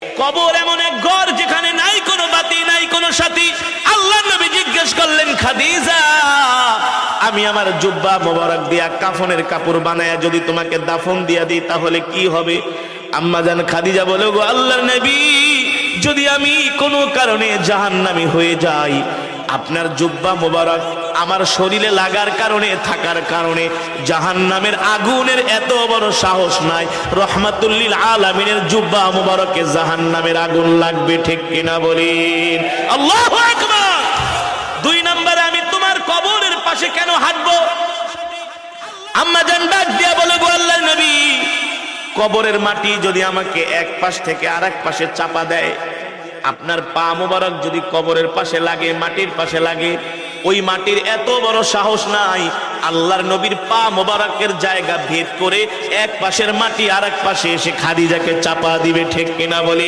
কবর এমন এক ঘর যেখানে নাই কোনো বাতি, নাই কোনো সাথী। আল্লাহর নবী জিজ্ঞেস করলেন, খাদিজা, আমি আমার জুব্বা মোবারক দিয়া কাফনের কাপড় বানায়া যদি তোমাকে দাফন দিয়া দিই তাহলে কি হবে? আম্মা জান খাদিজা বলে, গো আল্লাহর নবী, যদি আমি কোনো কারণে জাহান্নামী হয়ে যাই, আপনার জুব্বা মোবারক আমার শরীরে লাগার কারণে, থাকার কারণে জাহান্নামের আগুনের এত বড় সাহস নাই। রহমাতুল্লিল আলামিনের জুব্বা মোবারকে জাহান্নামের আগুন লাগবে, ঠিক কিনা বলেন? আল্লাহু আকবার। 2 নম্বরে, আমি তোমার কবরের পাশে কেন হাঁটবো? আম্মা জান ডাক দিয়া বলে, গো আল্লাহর নবী, কবরের মাটি যদি আমাকে এক পাশ থেকে আরেক পাশে চাপা দেয়, আপনার পা মোবারক যদি কবরের পাশে লাগে, মাটির পাশে লাগে, ওই মাটির এত বড় সাহস নাই আল্লাহর নবীর পা মোবারকের জায়গা ভেদ করে এক পাশের মাটি আরেক পাশে এসে খাদিজাকে চাপা দিবে, ঠিক কিনা বলি?